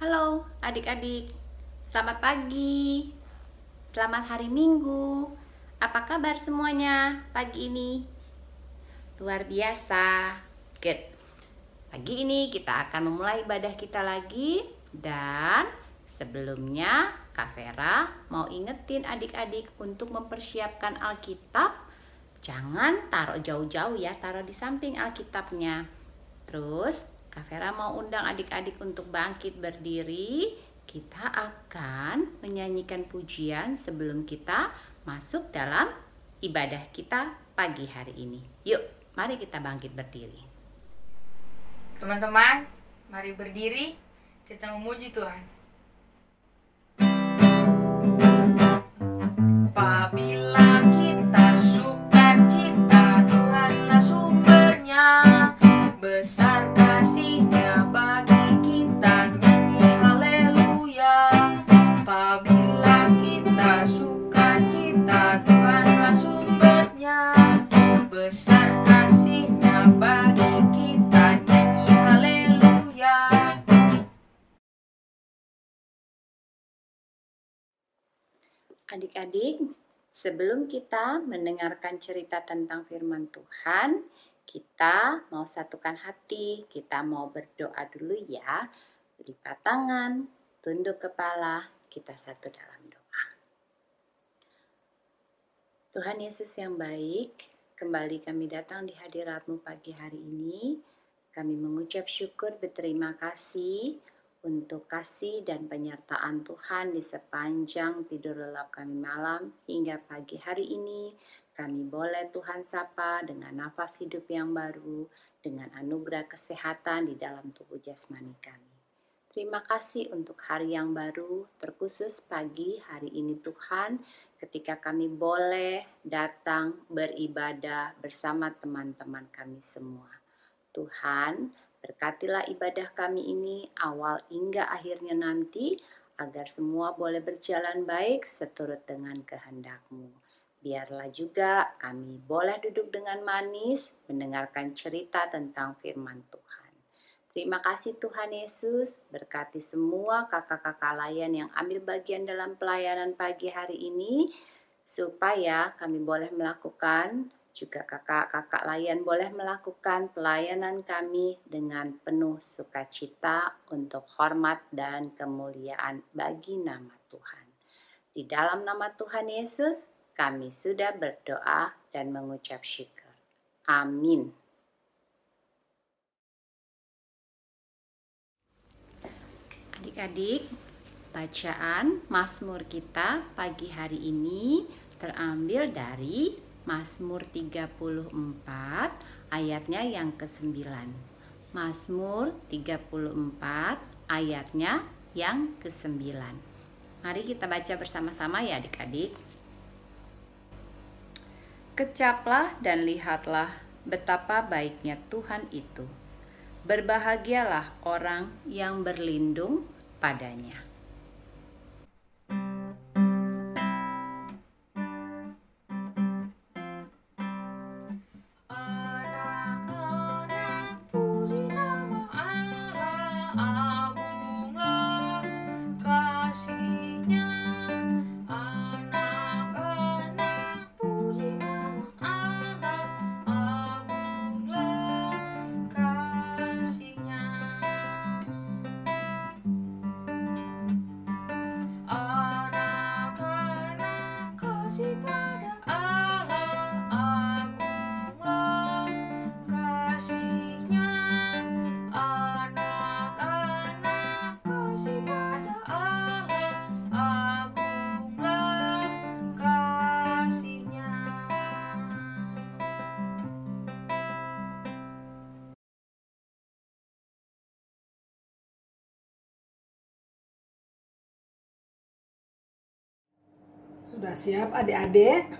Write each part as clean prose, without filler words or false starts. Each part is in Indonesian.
Halo adik-adik, selamat pagi, selamat hari Minggu. Apa kabar semuanya pagi ini? Luar biasa, good. Pagi ini kita akan memulai ibadah kita lagi. Dan sebelumnya Kak Vera mau ingetin adik-adik untuk mempersiapkan Alkitab. Jangan taruh jauh-jauh ya, taruh di samping Alkitabnya. Terus Kak Vera mau undang adik-adik untuk bangkit berdiri. Kita akan menyanyikan pujian sebelum kita masuk dalam ibadah kita pagi hari ini. Yuk, mari kita bangkit berdiri. Teman-teman, mari berdiri, kita memuji Tuhan. Apabila kita sukacita, Tuhanlah sumbernya. Besar kasih-Nya bagi kita, nyanyi haleluya. Apabila kita sukacita, Tuhanlah sumbernya. Besar kasih-Nya bagi kita, nyanyi haleluya. Adik-adik, sebelum kita mendengarkan cerita tentang firman Tuhan, kita mau satukan hati, kita mau berdoa dulu ya. Lipat tangan, tunduk kepala, kita satu dalam doa. Tuhan Yesus yang baik, kembali kami datang di hadirat-Mu pagi hari ini. Kami mengucap syukur berterima kasih untuk kasih dan penyertaan Tuhan di sepanjang tidur lelap kami malam hingga pagi hari ini. Kami boleh Tuhan sapa dengan nafas hidup yang baru, dengan anugerah kesehatan di dalam tubuh jasmani kami. Terima kasih untuk hari yang baru, terkhusus pagi hari ini Tuhan, ketika kami boleh datang beribadah bersama teman-teman kami semua. Tuhan, berkatilah ibadah kami ini awal hingga akhirnya nanti, agar semua boleh berjalan baik seturut dengan kehendak-Mu. Biarlah juga kami boleh duduk dengan manis, mendengarkan cerita tentang firman Tuhan. Terima kasih Tuhan Yesus, berkati semua kakak-kakak layan yang ambil bagian dalam pelayanan pagi hari ini, supaya kami boleh melakukan, juga kakak-kakak layan boleh melakukan pelayanan kami dengan penuh sukacita untuk hormat dan kemuliaan bagi nama Tuhan. Di dalam nama Tuhan Yesus, kami sudah berdoa dan mengucap syukur. Amin. Adik-adik, bacaan Mazmur kita pagi hari ini terambil dari Mazmur 34 ayatnya yang ke-9. Mazmur 34 ayatnya yang ke-9. Mari kita baca bersama-sama ya adik-adik. Kecaplah dan lihatlah betapa baiknya Tuhan itu. Berbahagialah orang yang berlindung padanya. Anak-anak puji nama Allah, agunglah kasih-Nya. Anak-anak puji nama Allah, agunglah kasih-Nya. Anak-anak kasih pada Allah, agunglah kasih-Nya. Anak-anak kasih pada Allah, agunglah kasih-Nya. Sudah siap adik-adik?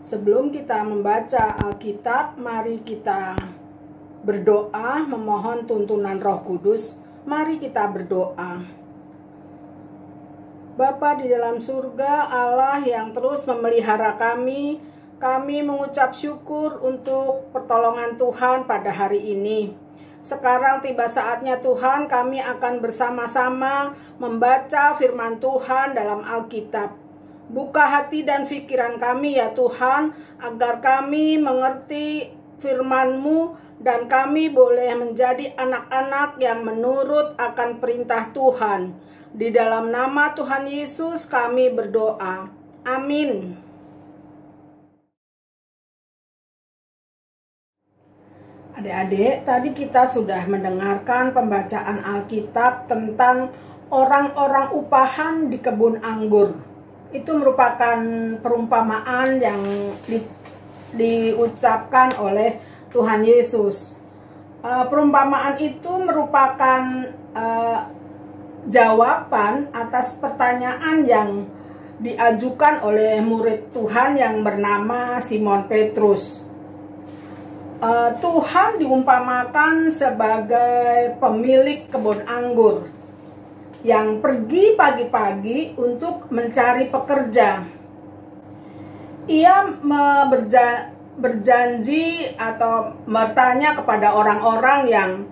Sebelum kita membaca Alkitab, mari kita berdoa memohon tuntunan Roh Kudus. Mari kita berdoa. Bapa di dalam surga, Allah yang terus memelihara kami mengucap syukur untuk pertolongan Tuhan pada hari ini. Sekarang tiba saatnya Tuhan, kami akan bersama-sama membaca firman Tuhan dalam Alkitab. Buka hati dan pikiran kami ya Tuhan, agar kami mengerti firman-Mu dan kami boleh menjadi anak-anak yang menurut akan perintah Tuhan. Di dalam nama Tuhan Yesus kami berdoa. Amin. Adik-adik, tadi kita sudah mendengarkan pembacaan Alkitab tentang orang-orang upahan di kebun anggur. Itu merupakan perumpamaan yang diucapkan oleh Tuhan Yesus. Perumpamaan itu merupakan jawaban atas pertanyaan yang diajukan oleh murid Tuhan yang bernama Simon Petrus. Tuhan diumpamakan sebagai pemilik kebun anggur yang pergi pagi-pagi untuk mencari pekerja. Ia berjanji atau bertanya kepada orang-orang yang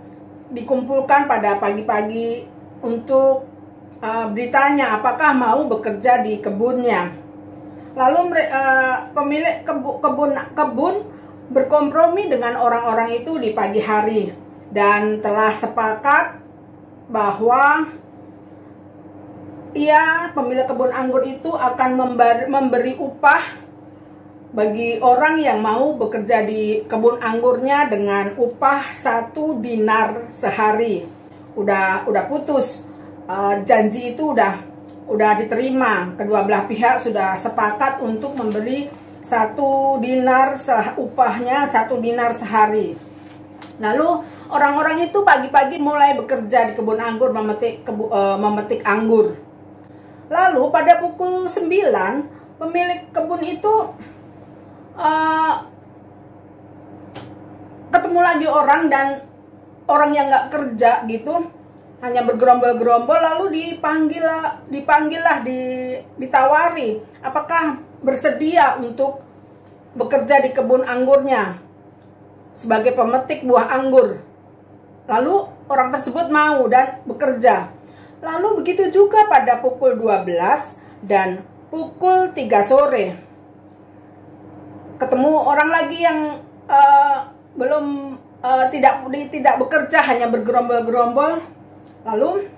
dikumpulkan pada pagi-pagi untuk ditanya apakah mau bekerja di kebunnya. Lalu pemilik kebun berkompromi dengan orang-orang itu di pagi hari dan telah sepakat bahwa pemilik kebun anggur itu akan memberi upah bagi orang yang mau bekerja di kebun anggurnya dengan upah 1 dinar sehari. Udah putus, janji itu udah diterima. Kedua belah pihak sudah sepakat untuk memberi 1 dinar upahnya 1 dinar sehari. Lalu orang-orang itu pagi-pagi mulai bekerja di kebun anggur memetik anggur. Lalu pada pukul 9 pemilik kebun itu ketemu lagi orang, dan orang yang nggak kerja gitu hanya bergerombol-gerombol. Lalu ditawari apakah bersedia untuk bekerja di kebun anggurnya sebagai pemetik buah anggur. Lalu orang tersebut mau dan bekerja. Lalu begitu juga pada pukul 12 dan pukul 3 sore. Ketemu orang lagi yang tidak bekerja, hanya bergerombol-gerombol. Lalu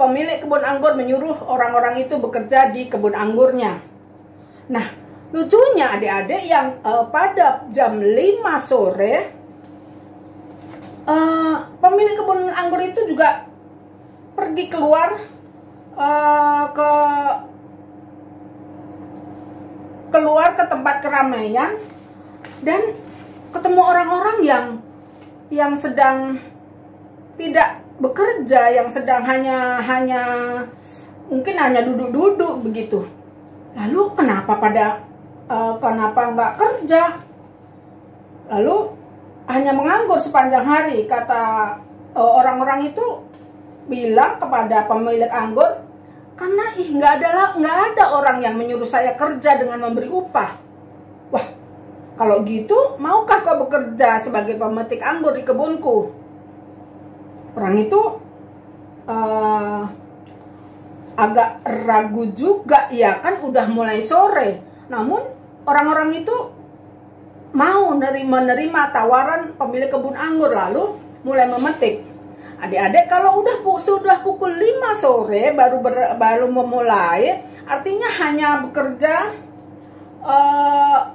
pemilik kebun anggur menyuruh orang-orang itu bekerja di kebun anggurnya. Nah, lucunya adik-adik, yang pada jam 5 sore pemilik kebun anggur itu juga pergi keluar ke tempat keramaian dan ketemu orang-orang yang sedang tidak bekerja, yang sedang hanya mungkin hanya duduk-duduk begitu. Lalu kenapa nggak kerja? Lalu hanya menganggur sepanjang hari. Kata orang-orang itu bilang kepada pemilik anggur, karena nggak ada orang yang menyuruh saya kerja dengan memberi upah. Wah, kalau gitu maukah kau bekerja sebagai pemetik anggur di kebunku? Orang itu agak ragu juga, ya kan udah mulai sore. Namun orang-orang itu mau menerima tawaran pemilik kebun anggur, lalu mulai memetik. Adik-adik, kalau sudah pukul 5 sore baru memulai, artinya hanya bekerja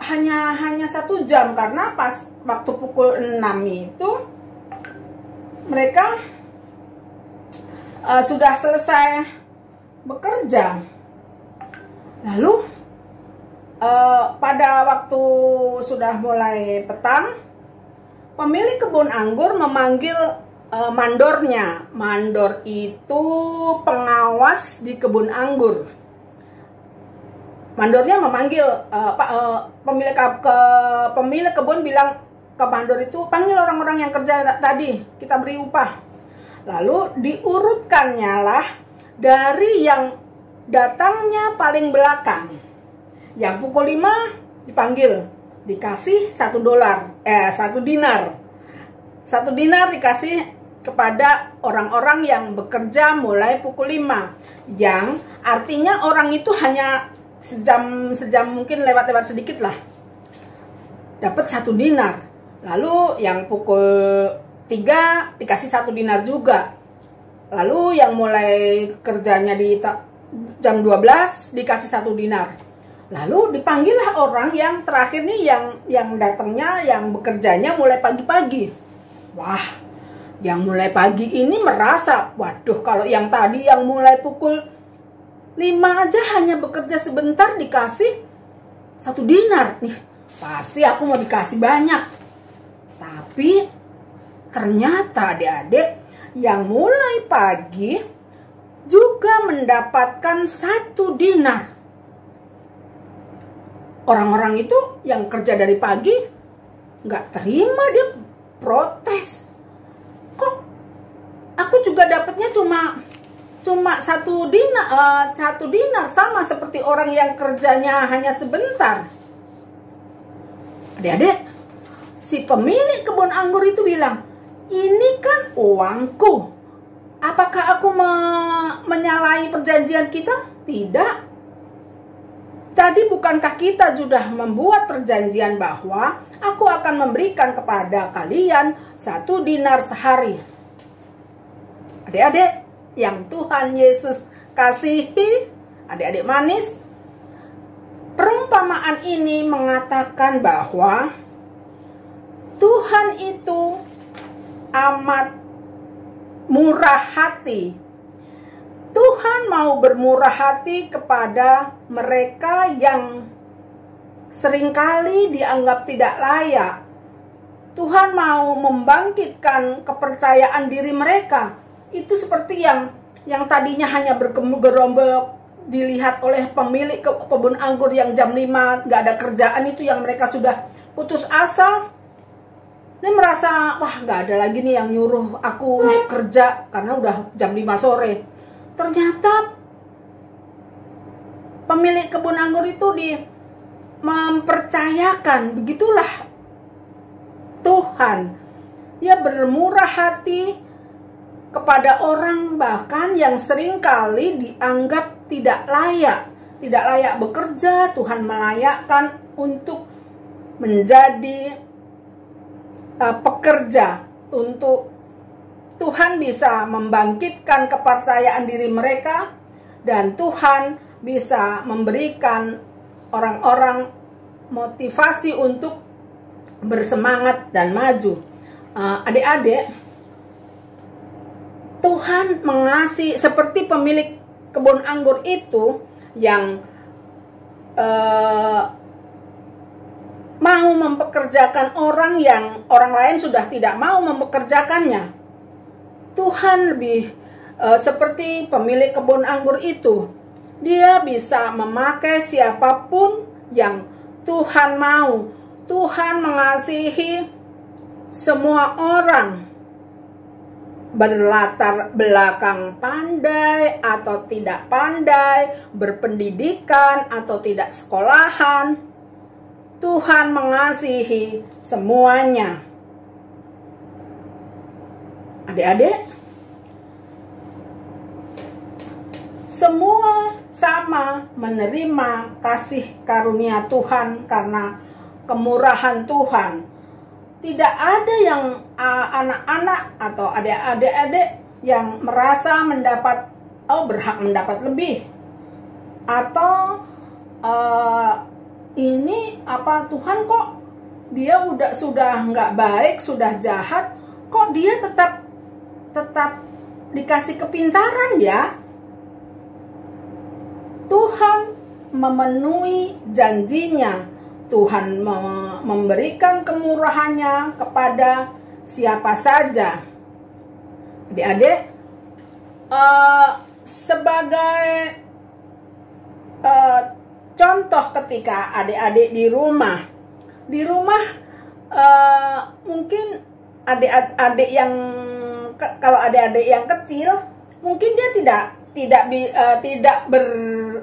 hanya 1 jam, karena pas waktu pukul 6 itu mereka sudah selesai bekerja. Lalu pada waktu sudah mulai petang, pemilik kebun anggur memanggil mandornya. Mandor itu pengawas di kebun anggur. Mandornya memanggil pemilik kebun bilang ke mandor itu, panggil orang-orang yang kerja tadi, kita beri upah. Lalu diurutkannya lah dari yang datangnya paling belakang. Yang pukul 5 dipanggil, dikasih $1 dinar. 1 dinar dikasih kepada orang-orang yang bekerja mulai pukul 5. Yang artinya orang itu hanya sejam mungkin lewat-lewat sedikit lah. Dapat 1 dinar. Lalu yang pukul 3 dikasih 1 dinar juga. Lalu yang mulai kerjanya di jam 12 dikasih 1 dinar. Lalu dipanggillah orang yang terakhir nih, yang datangnya, yang bekerjanya mulai pagi-pagi. Wah, yang mulai pagi ini merasa, waduh, kalau yang tadi yang mulai pukul 5 aja hanya bekerja sebentar dikasih 1 dinar. Nih, pasti aku mau dikasih banyak. Tapi ternyata adik-adik yang mulai pagi juga mendapatkan 1 dinar. Orang-orang itu yang kerja dari pagi nggak terima, dia protes. Kok aku juga dapatnya cuma 1 dinar, sama seperti orang yang kerjanya hanya sebentar. Adik-adik, si pemilik kebun anggur itu bilang, ini kan uangku. Apakah aku menyalahi perjanjian kita? Tidak. Tadi bukankah kita sudah membuat perjanjian bahwa aku akan memberikan kepada kalian 1 dinar sehari. Adik-adik yang Tuhan Yesus kasihi, adik-adik manis, perumpamaan ini mengatakan bahwa Tuhan itu amat murah hati. Tuhan mau bermurah hati kepada mereka yang seringkali dianggap tidak layak. Tuhan mau membangkitkan kepercayaan diri mereka. Itu seperti yang tadinya hanya bergerombol dilihat oleh pemilik kebun anggur yang jam 5 gak ada kerjaan, itu yang mereka sudah putus asa. Ini merasa, wah gak ada lagi nih yang nyuruh aku untuk kerja karena udah jam 5 sore. Ternyata pemilik kebun anggur itu mempercayakan, begitulah Tuhan. Dia bermurah hati kepada orang bahkan yang seringkali dianggap tidak layak bekerja. Tuhan melayakkan untuk menjadi pekerja, untuk Tuhan bisa membangkitkan kepercayaan diri mereka, dan Tuhan bisa memberikan orang-orang motivasi untuk bersemangat dan maju. Adik-adik, Tuhan mengasihi seperti pemilik kebun anggur itu yang mau mempekerjakan orang yang orang lain sudah tidak mau mempekerjakannya. Tuhan lebih seperti pemilik kebun anggur itu. Dia bisa memakai siapapun yang Tuhan mau. Tuhan mengasihi semua orang, berlatar belakang pandai atau tidak pandai, berpendidikan atau tidak sekolahan. Tuhan mengasihi semuanya. Adik-adik, semua sama menerima kasih karunia Tuhan karena kemurahan Tuhan. Tidak ada yang anak-anak atau adik-adik yang merasa berhak mendapat lebih, atau ini apa, Tuhan kok dia sudah nggak baik, sudah jahat, kok dia tetap dikasih kepintaran ya. Tuhan memenuhi janjinya. Tuhan memberikan kemurahannya kepada siapa saja. Adik-adik, sebagai contoh, ketika adik-adik di rumah mungkin adik-adik yang, kalau adik-adik yang kecil mungkin dia tidak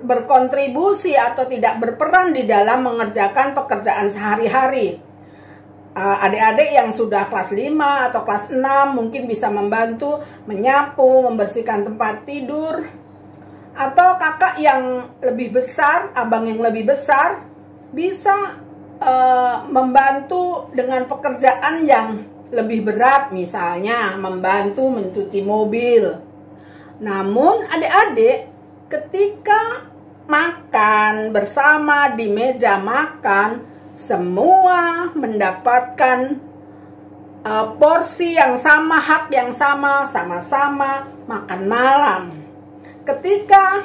berkontribusi atau tidak berperan di dalam mengerjakan pekerjaan sehari-hari. adik-adik yang sudah kelas 5 atau kelas 6 mungkin bisa membantu menyapu, membersihkan tempat tidur. Atau kakak yang lebih besar, abang yang lebih besar bisa membantu dengan pekerjaan yang lebih berat, misalnya membantu mencuci mobil. Namun adik-adik ketika makan bersama di meja makan, semua mendapatkan porsi yang sama, hak yang sama, sama-sama makan malam. Ketika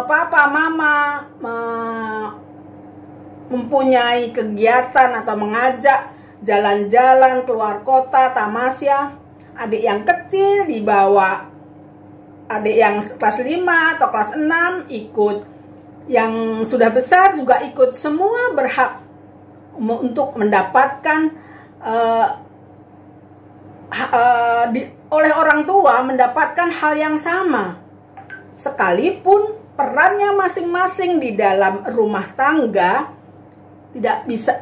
papa mama mempunyai kegiatan atau mengajak jalan-jalan keluar kota, tamasya, adik yang kecil dibawa, adik yang kelas 5 atau kelas 6 ikut, yang sudah besar juga ikut. Semua berhak untuk mendapatkan oleh orang tua mendapatkan hal yang sama, sekalipun perannya masing-masing di dalam rumah tangga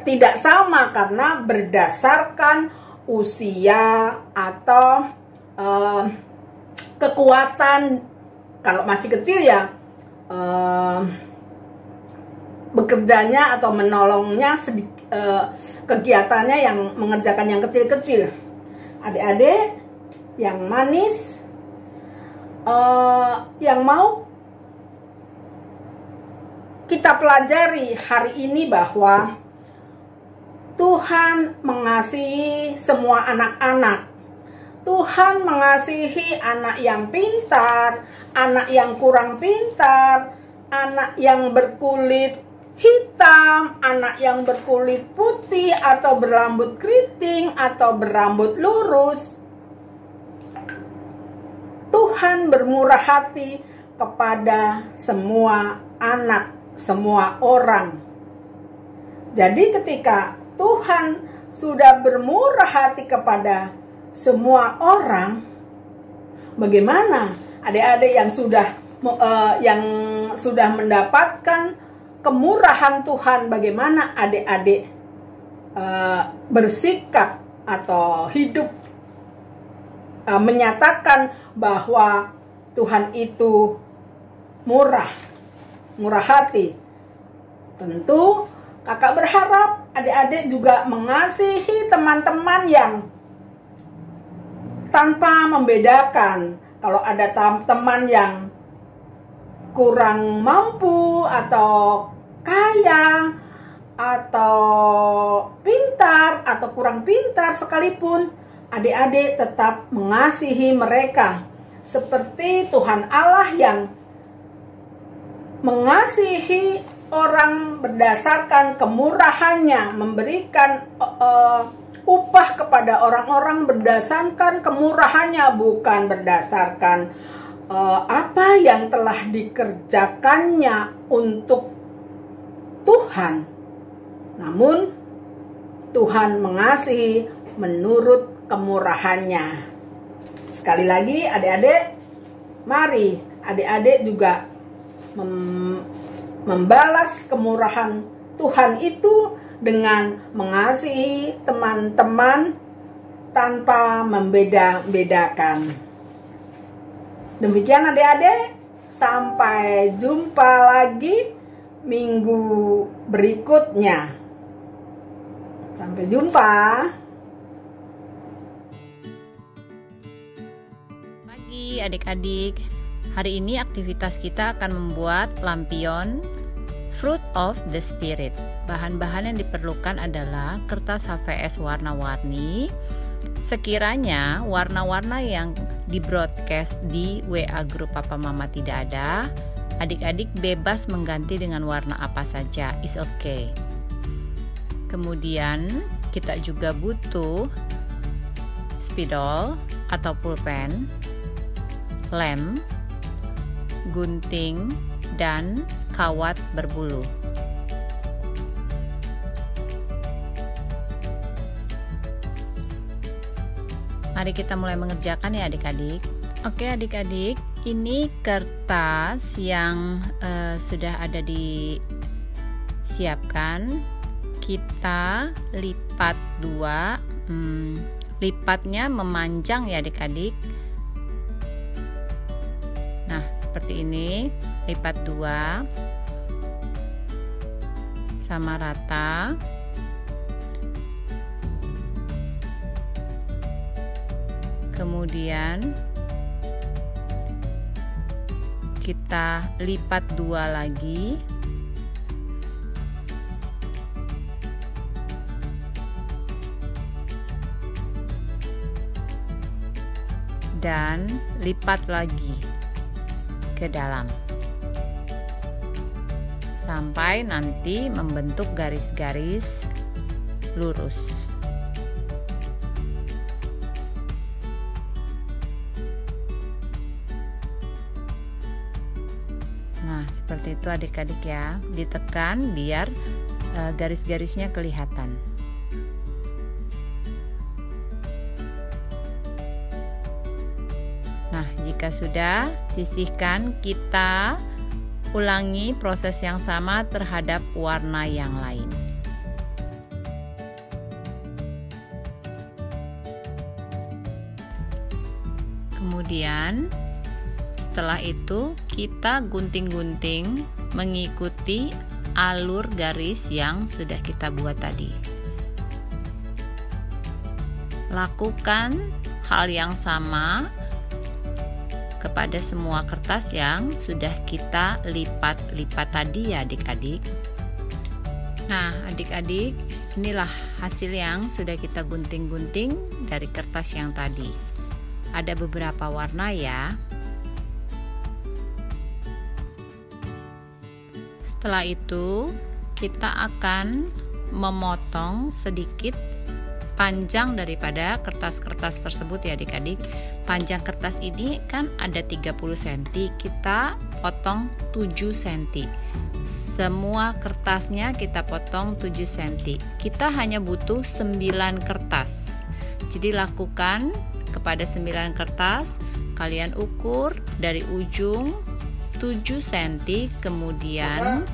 tidak sama karena berdasarkan usia atau kekuatan. Kalau masih kecil ya bekerjanya atau menolongnya kegiatannya yang mengerjakan yang kecil-kecil. Adik-adik yang manis, yang mau kita pelajari hari ini bahwa Tuhan mengasihi semua anak-anak. Tuhan mengasihi anak yang pintar, anak yang kurang pintar, anak yang berkulit hitam, anak yang berkulit putih atau berambut keriting atau berambut lurus. Tuhan bermurah hati kepada semua anak, semua orang. Jadi ketika Tuhan sudah bermurah hati kepada semua orang, bagaimana adik-adik yang sudah mendapatkan kemurahan Tuhan, bagaimana adik-adik bersikap atau hidup menyatakan bahwa Tuhan itu murah hati. Tentu kakak berharap adik-adik juga mengasihi teman-teman yang tanpa membedakan. Kalau ada teman yang kurang mampu atau kaya atau pintar atau kurang pintar sekalipun, adik-adik tetap mengasihi mereka seperti Tuhan Allah yang mengasihi orang berdasarkan kemurahannya, memberikan upah kepada orang-orang berdasarkan kemurahannya, bukan berdasarkan apa yang telah dikerjakannya untuk Tuhan. Namun Tuhan mengasihi menurut kemurahannya. Sekali lagi adik-adik, mari adik-adik juga membalas kemurahan Tuhan itu dengan mengasihi teman-teman tanpa membeda-bedakan. Demikian adik-adik, sampai jumpa lagi minggu berikutnya. Sampai jumpa. Pagi adik-adik, hari ini aktivitas kita akan membuat lampion Fruit of the Spirit. Bahan-bahan yang diperlukan adalah kertas HVS warna-warni. Sekiranya warna-warna yang di broadcast di WA grup Papa Mama tidak ada, adik-adik bebas mengganti dengan warna apa saja, is okay. Kemudian kita juga butuh spidol atau pulpen, lem, gunting, dan kawat berbulu. Mari kita mulai mengerjakan ya adik-adik. Oke adik-adik, ini kertas yang sudah ada disiapkan. kita lipat 2. Lipatnya memanjang ya adik-adik. Nah, seperti ini, lipat 2 sama rata. Kemudian kita lipat 2 lagi. Dan lipat lagi ke dalam sampai nanti membentuk garis-garis lurus. Nah, seperti itu adik-adik ya, ditekan biar garis-garisnya kelihatan. Nah, jika sudah, sisihkan, kita ulangi proses yang sama terhadap warna yang lain. Kemudian, setelah itu kita gunting-gunting mengikuti alur garis yang sudah kita buat tadi. Lakukan hal yang sama kepada semua kertas yang sudah kita lipat-lipat tadi ya adik-adik. Nah, adik-adik, inilah hasil yang sudah kita gunting-gunting dari kertas yang tadi. Ada beberapa warna ya. Setelah itu, kita akan memotong sedikit panjang daripada kertas-kertas tersebut ya adik-adik. Panjang kertas ini kan ada 30 cm, kita potong 7 cm. Semua kertasnya kita potong 7 cm. Kita hanya butuh 9 kertas. Jadi lakukan kepada 9 kertas, kalian ukur dari ujung 7 cm, kemudian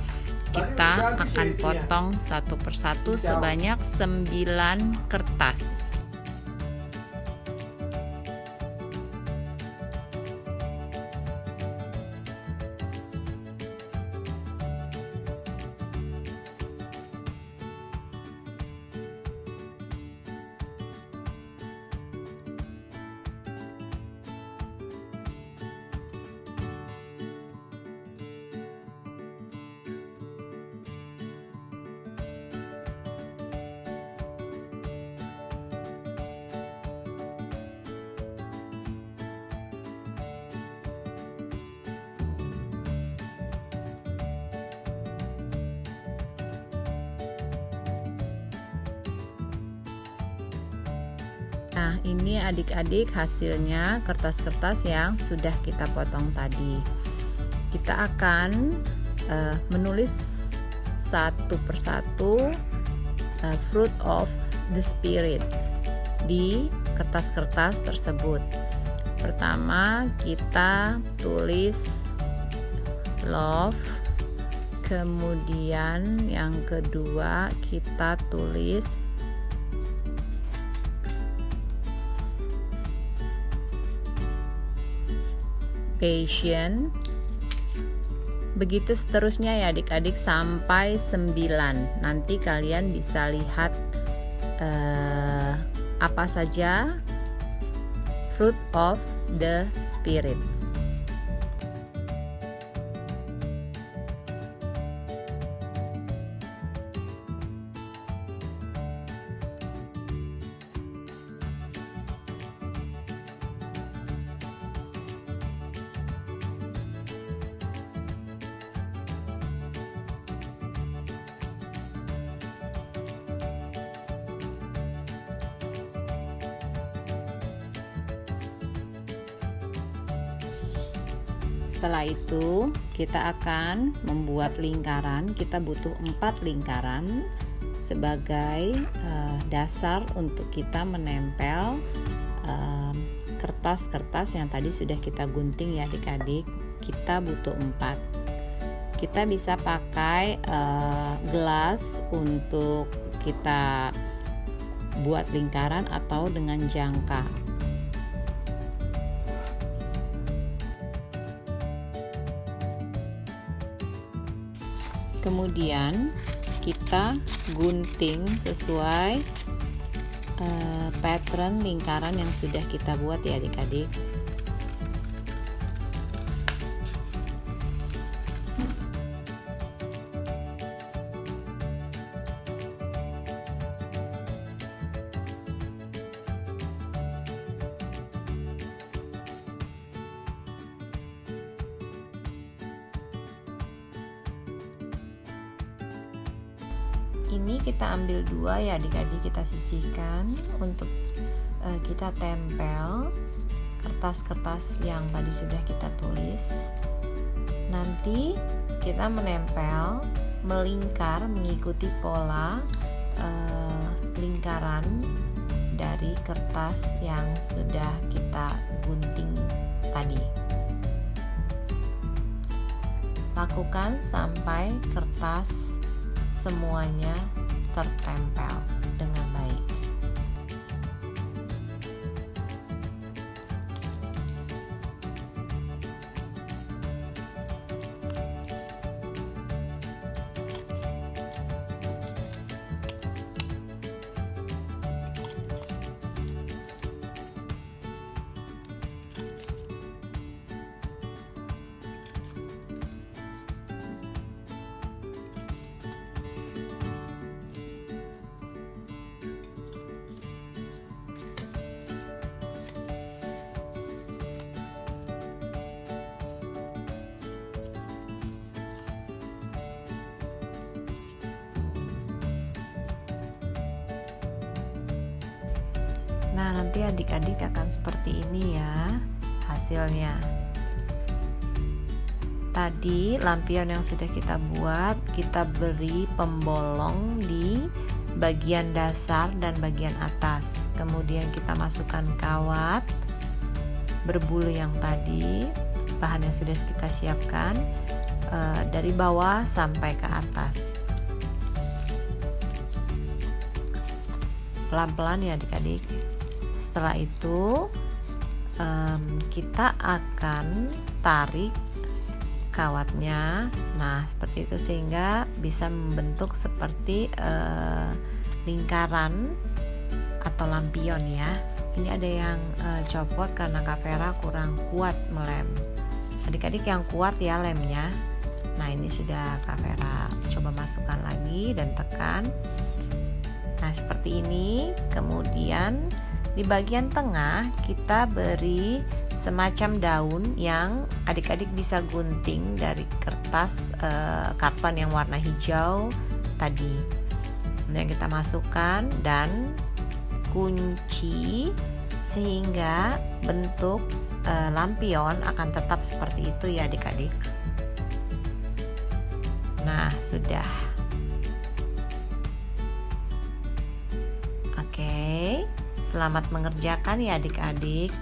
kita akan potong satu persatu sebanyak 9 kertas. Nah, ini adik-adik hasilnya kertas-kertas yang sudah kita potong tadi. Kita akan menulis satu persatu fruit of the spirit di kertas-kertas tersebut. Pertama, kita tulis love. Kemudian yang kedua, kita tulis passion. Begitu seterusnya ya adik-adik sampai 9. Nanti kalian bisa lihat apa saja fruit of the spirit. Setelah itu kita akan membuat lingkaran. Kita butuh 4 lingkaran sebagai dasar untuk kita menempel kertas-kertas yang tadi sudah kita gunting ya adik-adik. Kita butuh 4. kita bisa pakai gelas untuk kita buat lingkaran atau dengan jangka. Kemudian kita gunting sesuai pattern lingkaran yang sudah kita buat ya adik-adik. Ini kita ambil dua ya adik-adik, kita sisihkan untuk kita tempel kertas-kertas yang tadi sudah kita tulis. Nanti kita menempel melingkar mengikuti pola lingkaran dari kertas yang sudah kita gunting tadi. Lakukan sampai kertas semuanya tertempel dengan baik. Nah, nanti adik-adik akan seperti ini ya hasilnya. Tadi lampion yang sudah kita buat, kita beri pembolong di bagian dasar dan bagian atas. Kemudian kita masukkan kawat berbulu yang tadi, bahan yang sudah kita siapkan, dari bawah sampai ke atas. Pelan-pelan ya adik-adik. Setelah itu kita akan tarik kawatnya, nah seperti itu, sehingga bisa membentuk seperti lingkaran atau lampion ya. Ini ada yang copot karena Kak Vera kurang kuat melem. Adik-adik yang kuat ya lemnya. Nah ini sudah Kak Vera coba masukkan lagi dan tekan. Nah seperti ini. Kemudian di bagian tengah kita beri semacam daun yang adik-adik bisa gunting dari kertas karton yang warna hijau tadi. Kemudian kita masukkan dan kunci sehingga bentuk lampion akan tetap seperti itu ya adik-adik. Nah sudah. Oke. Selamat mengerjakan ya adik-adik.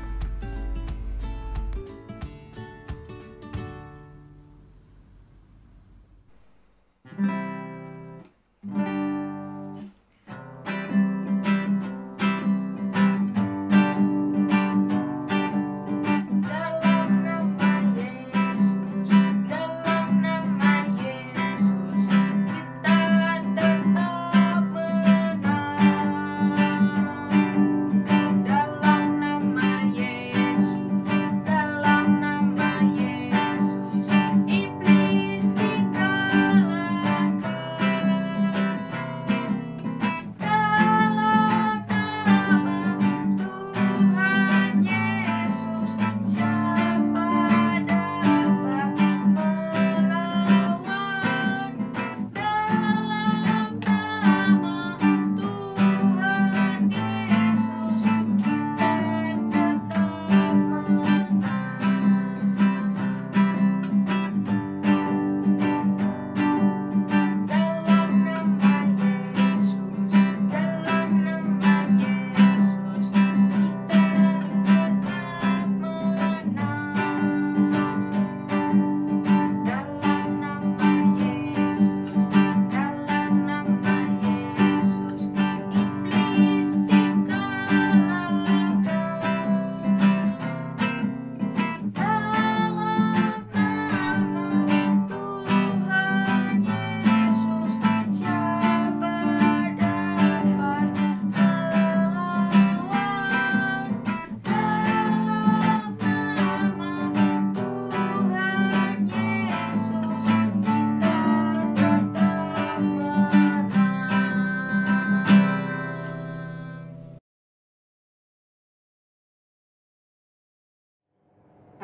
Dalam nama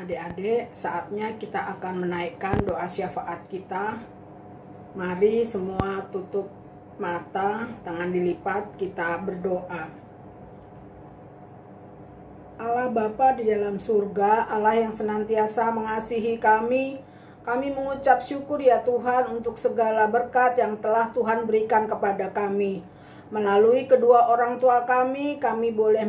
Adik-adik, saatnya kita akan menaikkan doa syafaat kita. Mari semua tutup mata, tangan dilipat, kita berdoa. Allah Bapa di dalam surga, Allah yang senantiasa mengasihi kami mengucap syukur ya Tuhan untuk segala berkat yang telah Tuhan berikan kepada kami. Melalui kedua orang tua kami boleh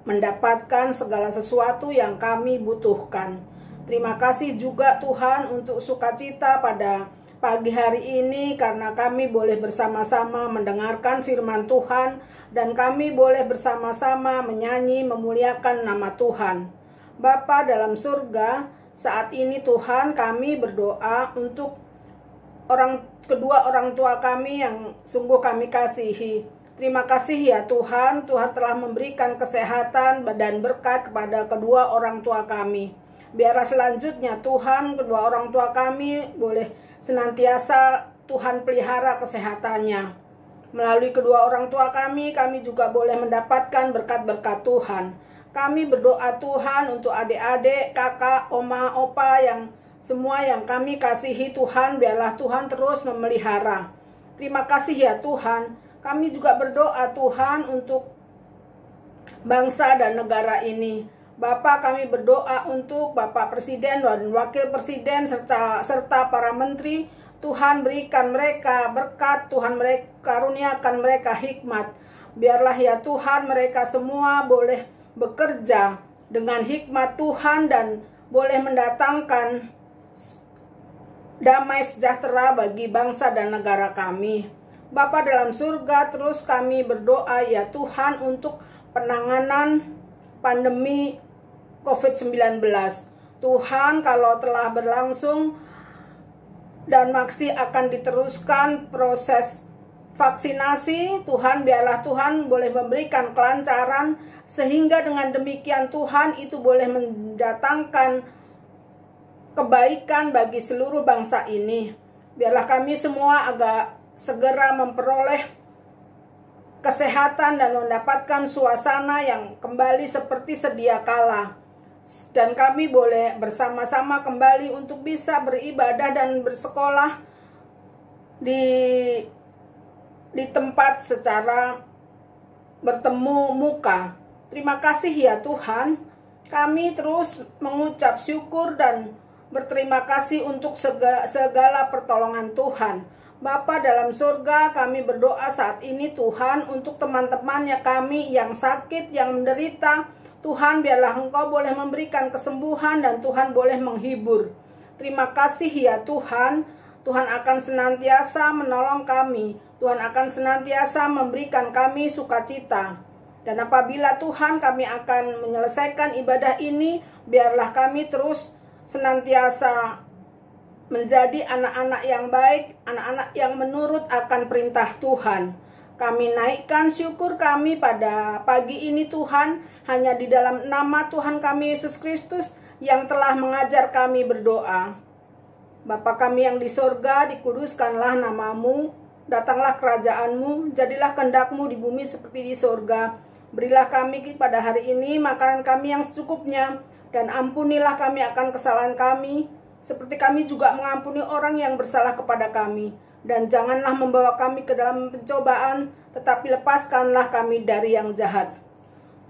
mendapatkan segala sesuatu yang kami butuhkan. Terima kasih juga Tuhan untuk sukacita pada pagi hari ini karena kami boleh bersama-sama mendengarkan firman Tuhan dan kami boleh bersama-sama menyanyi memuliakan nama Tuhan. Bapa dalam surga, saat ini Tuhan kami berdoa untuk kedua orang tua kami yang sungguh kami kasihi. Terima kasih ya Tuhan, Tuhan telah memberikan kesehatan dan berkat kepada kedua orang tua kami. Biarlah selanjutnya Tuhan, kedua orang tua kami boleh senantiasa Tuhan pelihara kesehatannya. Melalui kedua orang tua kami juga boleh mendapatkan berkat-berkat Tuhan. Kami berdoa Tuhan untuk adik-adik, kakak, oma, opa semua yang kami kasihi Tuhan, biarlah Tuhan terus memelihara. Terima kasih ya Tuhan. Kami juga berdoa Tuhan untuk bangsa dan negara ini. Bapak, kami berdoa untuk Bapak Presiden dan Wakil Presiden serta para menteri. Tuhan berikan mereka berkat, Tuhan karuniakan mereka hikmat. Biarlah ya Tuhan mereka semua boleh bekerja dengan hikmat Tuhan dan boleh mendatangkan damai sejahtera bagi bangsa dan negara kami. Bapa dalam surga, terus kami berdoa ya Tuhan untuk penanganan pandemi COVID-19. Tuhan, kalau telah berlangsung dan masih akan diteruskan proses vaksinasi, Tuhan biarlah Tuhan boleh memberikan kelancaran sehingga dengan demikian Tuhan itu boleh mendatangkan kebaikan bagi seluruh bangsa ini. Biarlah kami semua segera memperoleh kesehatan dan mendapatkan suasana yang kembali seperti sedia kala. Dan kami boleh bersama-sama kembali untuk bisa beribadah dan bersekolah di tempat secara bertemu muka. Terima kasih ya Tuhan. Kami terus mengucap syukur dan berterima kasih untuk segala pertolongan Tuhan. Bapa dalam surga, kami berdoa saat ini Tuhan untuk teman-temannya kami yang sakit, yang menderita. Tuhan biarlah Engkau boleh memberikan kesembuhan dan Tuhan boleh menghibur. Terima kasih ya Tuhan. Tuhan akan senantiasa menolong kami. Tuhan akan senantiasa memberikan kami sukacita. Dan apabila Tuhan kami akan menyelesaikan ibadah ini, biarlah kami terus senantiasa menjadi anak-anak yang baik, anak-anak yang menurut akan perintah Tuhan. Kami naikkan syukur kami pada pagi ini Tuhan, hanya di dalam nama Tuhan kami Yesus Kristus yang telah mengajar kami berdoa. Bapa kami yang di sorga, dikuduskanlah namamu, datanglah kerajaanmu, jadilah kehendak-mu di bumi seperti di sorga. Berilah kami pada hari ini makanan kami yang secukupnya, dan ampunilah kami akan kesalahan kami, seperti kami juga mengampuni orang yang bersalah kepada kami. Dan janganlah membawa kami ke dalam pencobaan, tetapi lepaskanlah kami dari yang jahat.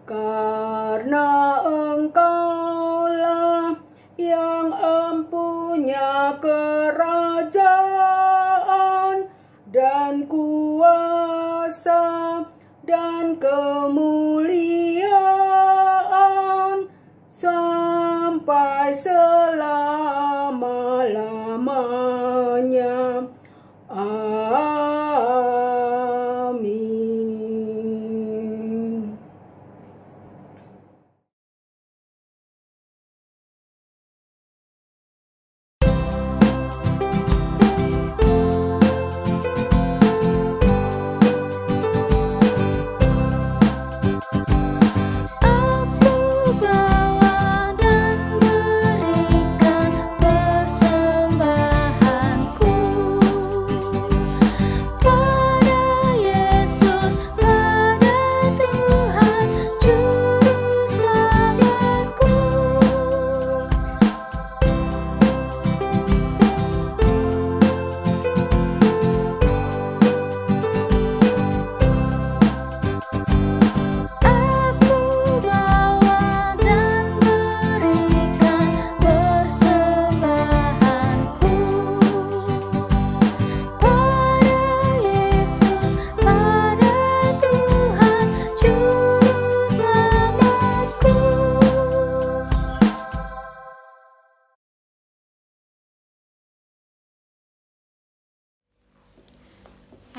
Karena Engkaulah yang empunya kerajaan dan kuasa dan kemuliaan sampai selama-lamanya. Amin. Aku bawa dan berikan persembahan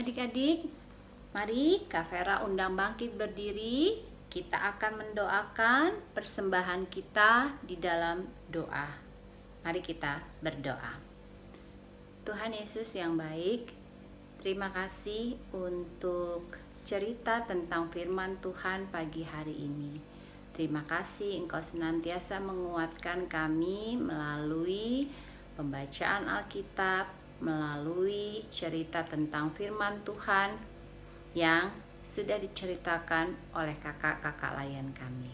Adik-adik, mari Kak Vera undang bangkit berdiri. Kita akan mendoakan persembahan kita di dalam doa. Mari kita berdoa. Tuhan Yesus yang baik, terima kasih untuk cerita tentang firman Tuhan pagi hari ini. Terima kasih Engkau senantiasa menguatkan kami melalui pembacaan Alkitab, melalui cerita tentang firman Tuhan yang sudah diceritakan oleh kakak-kakak layan kami.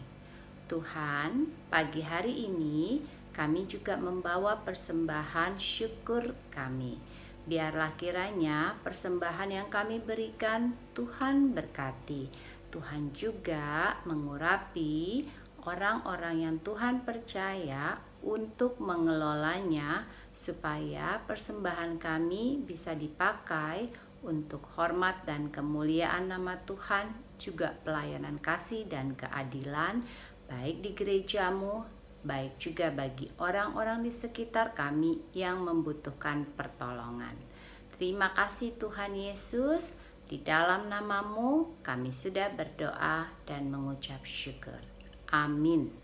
Tuhan, pagi hari ini kami juga membawa persembahan syukur kami. Biarlah kiranya persembahan yang kami berikan Tuhan berkati. Tuhan juga mengurapi orang-orang yang Tuhan percaya untuk mengelolanya, supaya persembahan kami bisa dipakai untuk hormat dan kemuliaan nama Tuhan, juga pelayanan kasih dan keadilan, baik di gerejamu, baik juga bagi orang-orang di sekitar kami yang membutuhkan pertolongan. Terima kasih Tuhan Yesus, di dalam namamu kami sudah berdoa dan mengucap syukur. Amin.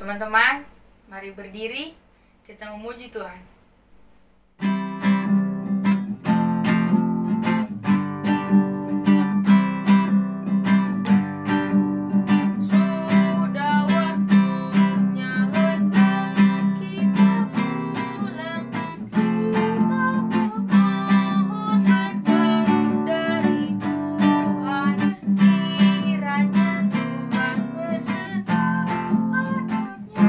Teman-teman, mari berdiri, kita memuji Tuhan. Sudah waktunya hendak kita pulang, kita memohon berkat dari Tuhan, kiranya Tuhan berserta anaknya.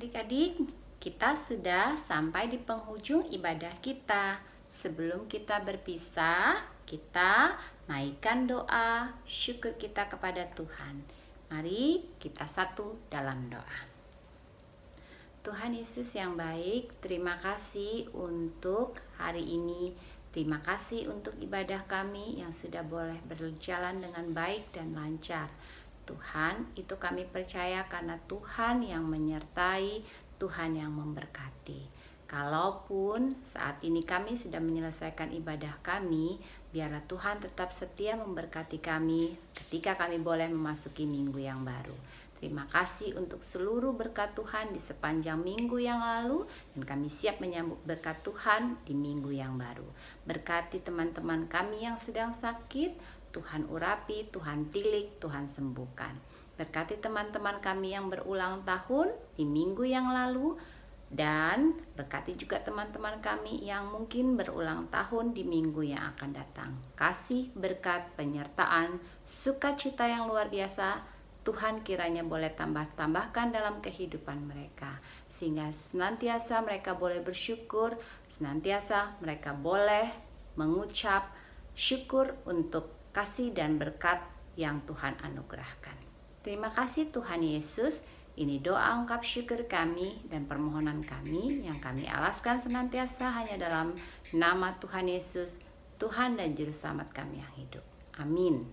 Adik-adik, kita sudah sampai di penghujung ibadah kita. Sebelum kita berpisah, kita naikkan doa syukur kita kepada Tuhan. Mari kita satu dalam doa. Tuhan Yesus yang baik, terima kasih untuk hari ini. Terima kasih untuk ibadah kami yang sudah boleh berjalan dengan baik dan lancar. Tuhan, itu kami percaya karena Tuhan yang menyertai, Tuhan yang memberkati. Kalaupun saat ini kami sudah menyelesaikan ibadah kami, biarlah Tuhan tetap setia memberkati kami ketika kami boleh memasuki minggu yang baru. Terima kasih untuk seluruh berkat Tuhan di sepanjang minggu yang lalu, dan kami siap menyambut berkat Tuhan di minggu yang baru. Berkati teman-teman kami yang sedang sakit, Tuhan urapi, Tuhan tilik, Tuhan sembuhkan. Berkati teman-teman kami yang berulang tahun di minggu yang lalu, dan berkati juga teman-teman kami yang mungkin berulang tahun di minggu yang akan datang. Kasih, berkat, penyertaan, sukacita yang luar biasa Tuhan kiranya boleh tambahkan dalam kehidupan mereka, sehingga senantiasa mereka boleh bersyukur, senantiasa mereka boleh mengucap syukur untuk kasih dan berkat yang Tuhan anugerahkan. Terima kasih Tuhan Yesus. Ini doa ungkap syukur kami dan permohonan kami yang kami alaskan senantiasa hanya dalam nama Tuhan Yesus, Tuhan dan Juru Selamat kami yang hidup. Amin.